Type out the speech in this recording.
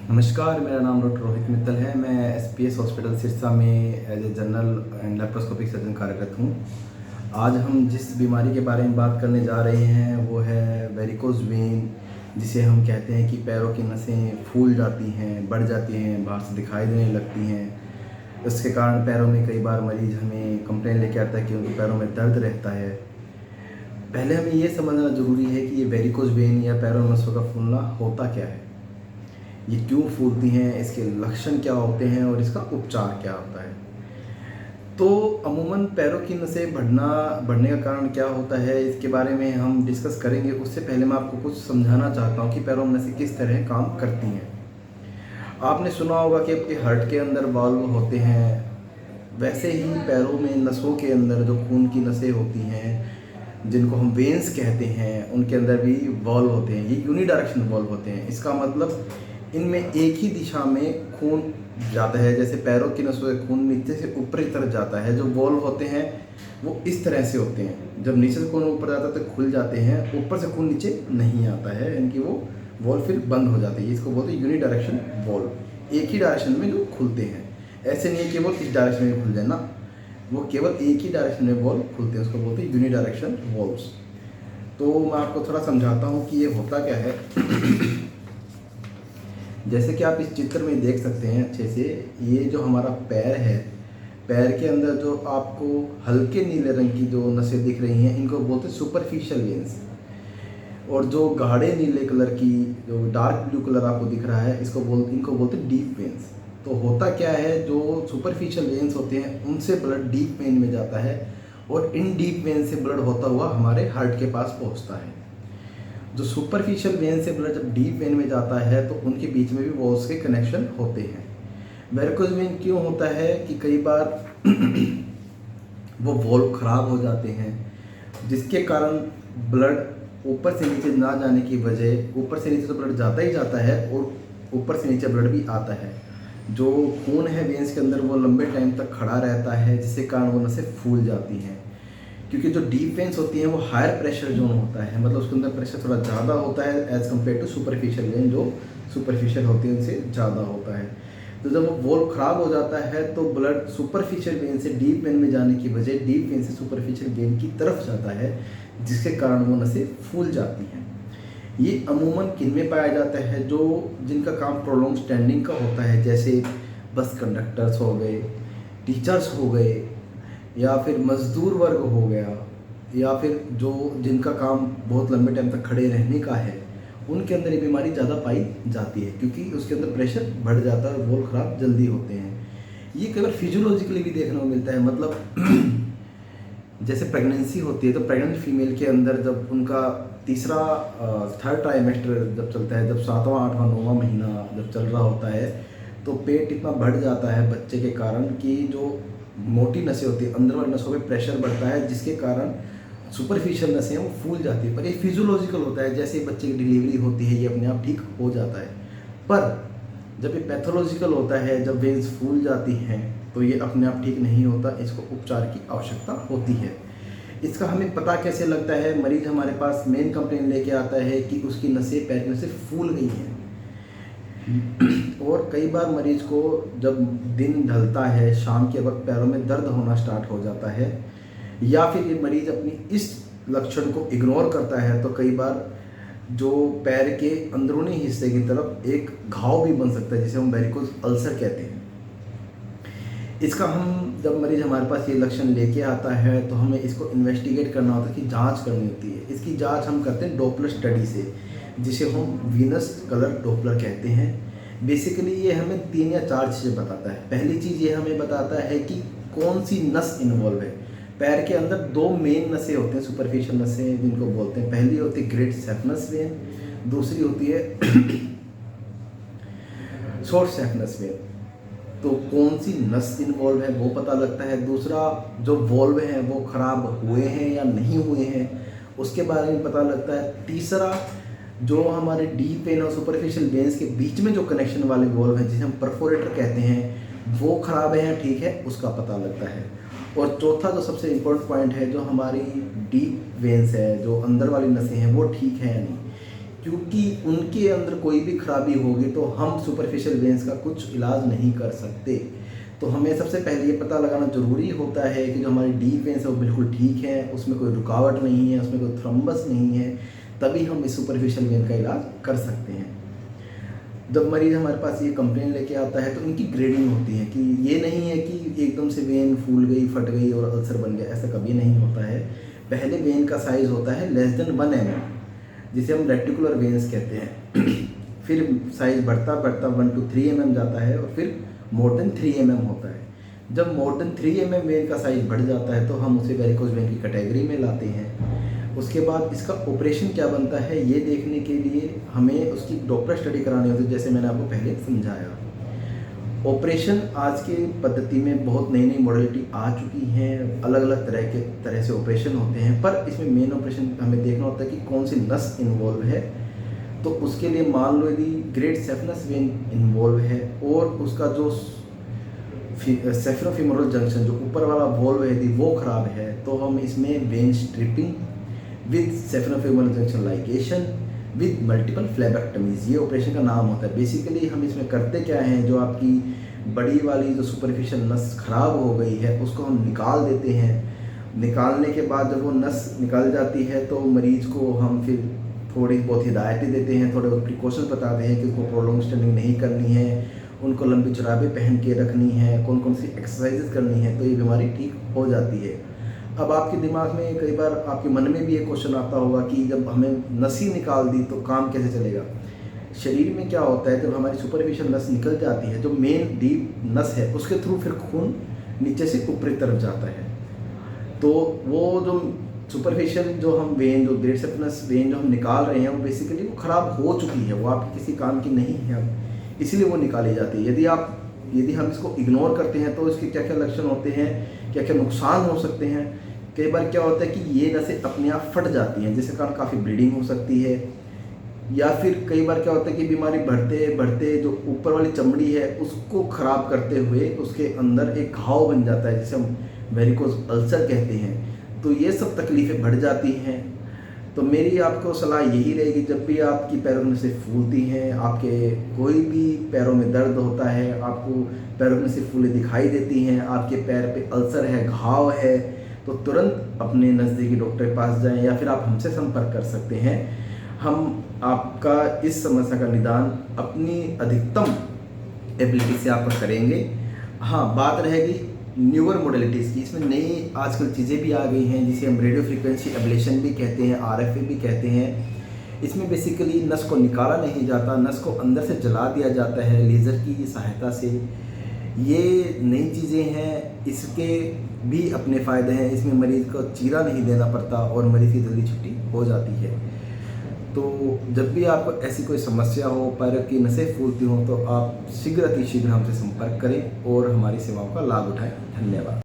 नमस्कार, मेरा नाम डॉक्टर रोहित मित्तल है। मैं एसपीएस हॉस्पिटल सिरसा में as a general and laparoscopic surgeon कार्यरत हूँ। आज हम जिस बीमारी के बारे में बात करने जा रहे हैं वो है वेरिकोज वेन, जिसे हम कहते हैं कि पैरों की नसें फूल जाती हैं, बढ़ जाती हैं, बाहर से दिखाई देने लगती हैं। इसके कारण पैरों में कई बार मरीज़ हमें कंप्लेन लेके आता है कि उनके पैरों में दर्द रहता है। पहले हमें ये समझना ज़रूरी है कि ये वेरिकोज वेन या पैरों नसों का फूलना होता क्या है, ये क्यों फूलती हैं, इसके लक्षण क्या होते हैं और इसका उपचार क्या होता है। तो अमूमन पैरों की नसें बढ़ने का कारण क्या होता है, इसके बारे में हम डिस्कस करेंगे। उससे पहले मैं आपको कुछ समझाना चाहता हूँ कि पैरों में नसें किस तरह काम करती हैं। आपने सुना होगा कि आपके हार्ट के अंदर वाल्व होते हैं, वैसे ही पैरों में नसों के अंदर जो खून की नसें होती हैं, जिनको हम वेन्स कहते हैं, उनके अंदर भी वॉल्व होते हैं। ये यूनिडायरेक्शनल वॉल्व होते हैं। इसका मतलब इनमें एक ही दिशा में खून जाता है। जैसे पैरों की नसों से खून नीचे से ऊपर की तरफ जाता है, जो वॉल्व होते हैं वो इस तरह से होते हैं। जब नीचे से खून ऊपर जाता है तो खुल जाते हैं, ऊपर से खून नीचे नहीं आता है, इनकी वो वॉल्व फिर बंद हो जाती है। इसको बोलते हैं यूनिडायरेक्शन वॉल्व, एक ही डायरेक्शन में जो खुलते हैं। ऐसे नहीं है कि वो इस डायरेक्शन में खुल जाए ना, वो केवल एक ही डायरेक्शन में वॉल्व खुलते हैं, उसको बोलते हैं यूनिडायरेक्शन वॉल्व्स। तो मैं आपको थोड़ा समझाता हूँ कि ये होता क्या है। जैसे कि आप इस चित्र में देख सकते हैं अच्छे से, ये जो हमारा पैर है, पैर के अंदर जो आपको हल्के नीले रंग की जो नसें दिख रही हैं, इनको बोलते हैं सुपरफिशियल वेन्स। और जो गाढ़े नीले कलर की जो डार्क ब्लू कलर आपको दिख रहा है, इनको बोलते हैं डीप वेन्स। तो होता क्या है, जो सुपरफिशियल वेन्स होते हैं उनसे ब्लड डीप वेन में जाता है और इन डीप वेन से ब्लड होता हुआ हमारे हार्ट के पास पहुंचता है। जो सुपरफिशियल वेन से ब्लड जब डीप वेन में जाता है तो उनके बीच में भी वॉल्व्स के कनेक्शन होते हैं। वेरिकोज वेन क्यों होता है कि कई बार वो वॉल्व खराब हो जाते हैं, जिसके कारण ब्लड ऊपर से नीचे ना जाने की वजह, ऊपर से नीचे तो ब्लड जाता ही जाता है और ऊपर से नीचे ब्लड भी आता है। जो खून है वेन्स के अंदर वो लंबे टाइम तक खड़ा रहता है, जिसके कारण वो नसें फूल जाती हैं। क्योंकि जो डीप वेन्स होती हैं वो हायर प्रेशर जोन होता है, मतलब उसके अंदर प्रेशर थोड़ा ज़्यादा होता है as compare to superficial vein, जो सुपरफिशियल होती है उनसे ज़्यादा होता है। तो जब वो वॉल्व खराब हो जाता है तो ब्लड सुपरफिशियल वेन से डीप वेन में जाने की बजाय डीप वेन से सुपरफिशियल वेन की तरफ जाता है, जिसके कारण वो नसें फूल जाती हैं। ये अमूमन किन में पाया जाता है, जो जिनका काम प्रोलॉन्ग स्टैंडिंग का होता है, जैसे बस कंडक्टर्स हो गए, टीचर्स हो गए, या फिर मजदूर वर्ग हो गया, या फिर जो जिनका काम बहुत लंबे टाइम तक खड़े रहने का है, उनके अंदर ये बीमारी ज़्यादा पाई जाती है, क्योंकि उसके अंदर प्रेशर बढ़ जाता है और वॉल्व खराब जल्दी होते हैं। ये केवल फिजियोलॉजिकली भी देखने को मिलता है। मतलब जैसे प्रेगनेंसी होती है तो प्रेग्नेंट फीमेल के अंदर जब उनका तीसरा थर्ड ट्राइमेस्टर जब चलता है, जब 7वां 8वां 9वां महीना जब चल रहा होता है, तो पेट इतना बढ़ जाता है बच्चे के कारण कि जो मोटी नसें होती है, अंदर वाली नसों पे प्रेशर बढ़ता है, जिसके कारण सुपरफिशियल नसें हैं वो फूल जाती है। पर ये फिजियोलॉजिकल होता है, जैसे बच्चे की डिलीवरी होती है ये अपने आप ठीक हो जाता है। पर जब ये पैथोलॉजिकल होता है, जब वेन्स फूल जाती हैं, तो ये अपने आप ठीक नहीं होता, इसको उपचार की आवश्यकता होती है। इसका हमें पता कैसे लगता है, मरीज हमारे पास मेन कंप्लेन लेके आता है कि उसकी नसें पैर की नसें फूल गई हैं। और कई बार मरीज को जब दिन ढलता है, शाम के वक्त पैरों में दर्द होना स्टार्ट हो जाता है, या फिर ये मरीज अपनी इस लक्षण को इग्नोर करता है, तो कई बार जो पैर के अंदरूनी हिस्से की तरफ एक घाव भी बन सकता है, जिसे हम वेरिकोज अल्सर कहते हैं। इसका हम जब मरीज हमारे पास ये लक्षण लेके आता है तो हमें इसको इन्वेस्टिगेट करना होता है, कि जांच करनी होती है। इसकी जांच हम करते हैं डॉपलर स्टडी से, जिसे हम वीनस कलर डॉपलर कहते हैं। बेसिकली ये हमें 3 या 4 चीज़ें बताता है। पहली चीज़ ये हमें बताता है कि कौन सी नस इन्वॉल्व है। पैर के अंदर 2 मेन नसें होते हैं, सुपरफिशियल नसें जिनको बोलते हैं। पहली होती है ग्रेट सेफनस वेन, दूसरी होती है शॉर्ट सेफनस वेन। तो कौन सी नस इन्वॉल्व है वो पता लगता है। दूसरा, जो वॉल्व हैं वो खराब हुए हैं या नहीं हुए हैं, उसके बारे में पता लगता है। तीसरा, जो हमारे डीप वेन और सुपरफिशियल वेन्स के बीच में जो कनेक्शन वाले वॉल्व हैं, जिसे हम परफोरेटर कहते हैं, वो खराब है या ठीक है, उसका पता लगता है। और चौथा जो सबसे इम्पोर्टेंट पॉइंट है, जो हमारी डीप वेन्स है, जो अंदर वाली नसें हैं, वो ठीक है या नहीं। क्योंकि उनके अंदर कोई भी खराबी होगी तो हम सुपरफिशियल वेंस का कुछ इलाज नहीं कर सकते। तो हमें सबसे पहले ये पता लगाना ज़रूरी होता है कि जो हमारी डीप वेंस है वो बिल्कुल ठीक है, उसमें कोई रुकावट नहीं है, उसमें कोई थ्रम्बस नहीं है, तभी हम इस सुपरफिशियल वेन का इलाज कर सकते हैं। जब मरीज़ हमारे पास ये कंप्लेन लेके आता है तो इनकी ग्रेडिंग होती है कि ये नहीं है कि एकदम से वेन फूल गई, फट गई और अल्सर बन गया, ऐसा कभी नहीं होता है। पहले वेन का साइज़ होता है लेस देन 1 mm, जिसे हम रेटिकुलर वेन्स कहते हैं। फिर साइज़ बढ़ता बढ़ता 1 to 3 mm जाता है और फिर मोर देन 3 mm होता है। जब मोर देन 3 mm वेन का साइज़ बढ़ जाता है तो हम उसे वेरिकोज वेन की कैटेगरी में लाते हैं। उसके बाद इसका ऑपरेशन क्या बनता है ये देखने के लिए हमें उसकी डॉक्टर स्टडी करानी होती है, जैसे मैंने आपको पहले समझाया। ऑपरेशन आज के पद्धति में बहुत नई नई मॉडलिटी आ चुकी हैं, अलग अलग तरह से ऑपरेशन होते हैं, पर इसमें मेन ऑपरेशन हमें देखना होता है कि कौन सी नस इन्वॉल्व है। तो उसके लिए मान लो यदि ग्रेट सेफनस वेन इन्वॉल्व है और उसका जो सेफ्रोफिमोरल जंक्शन जो ऊपर वाला वॉल्व है यदि वो ख़राब है तो हम इसमें vein stripping with saphenofemoral junction ligation with multiple phlebectomies, ये ऑपरेशन का नाम होता है। बेसिकली हम इसमें करते क्या हैं, जो आपकी बड़ी वाली जो सुपरफिशियल नस ख़राब हो गई है उसको हम निकाल देते हैं। निकालने के बाद जब वो नस निकल जाती है तो मरीज़ को हम फिर थोड़ी बहुत हिदायतें देते हैं, थोड़े बहुत प्रिकॉशंस बताते हैं कि उसको प्रोलॉन्ग स्टैंडिंग नहीं करनी है, उनको लंबी जुराबें पहन के रखनी है, कौन कौन सी एक्सरसाइजेज करनी है, तो ये बीमारी ठीक हो जाती है। अब आपके दिमाग में कई बार आपके मन में भी ये क्वेश्चन आता होगा कि जब हमें नस ही निकाल दी तो काम कैसे चलेगा। शरीर में क्या होता है, जब हमारी सुपरफिशियल नस निकल जाती है, जो मेन डीप नस है उसके थ्रू फिर खून नीचे से ऊपरी तरफ जाता है। तो वो जो सुपरफिशियल जो हम वेन, जो ग्रेट सेफनस वेन जो हम निकाल रहे हैं वो बेसिकली वो ख़राब हो चुकी है, वो आपकी किसी काम की नहीं है अब, इसलिए वो निकाली जाती है। यदि हम इसको इग्नोर करते हैं तो इसके क्या क्या लक्षण होते हैं, क्या क्या नुकसान हो सकते हैं। कई बार क्या होता है कि ये नसें अपने आप फट जाती हैं, जिसके कारण काफ़ी ब्लीडिंग हो सकती है, या फिर कई बार क्या होता है कि बीमारी बढ़ते बढ़ते जो ऊपर वाली चमड़ी है उसको ख़राब करते हुए उसके अंदर एक घाव बन जाता है, जिसे हम वेरिकोज अल्सर कहते हैं। तो ये सब तकलीफ़ें बढ़ जाती हैं। तो मेरी आपको सलाह यही रहेगी, जब भी आपकी पैरों में से फूलती हैं, आपके कोई भी पैरों में दर्द होता है, आपको पैरों में से फूलें दिखाई देती हैं, आपके पैर पे अल्सर है, घाव है, तो तुरंत अपने नज़दीकी डॉक्टर के पास जाएं या फिर आप हमसे संपर्क कर सकते हैं। हम आपका इस समस्या का निदान अपनी अधिकतम एबिलिटी से आपका करेंगे। हाँ, बात रहेगी न्यूअर मॉडलिटीज़ की। इसमें नई आजकल चीज़ें भी आ गई हैं जिसे हम रेडियो फ्रीक्वेंसी एब्लेशन भी कहते हैं, RFA भी कहते हैं। इसमें बेसिकली नस को निकाला नहीं जाता, नस को अंदर से जला दिया जाता है लेज़र की सहायता से। ये नई चीज़ें हैं, इसके भी अपने फ़ायदे हैं। इसमें मरीज़ को चीरा नहीं देना पड़ता और मरीज़ की जल्दी छुट्टी हो जाती है। तो जब भी आपको ऐसी कोई समस्या हो, पैरों की नसें फूलती हों, तो आप शीघ्र अतिशीघ्र हमसे संपर्क करें और हमारी सेवाओं का लाभ उठाएं। धन्यवाद।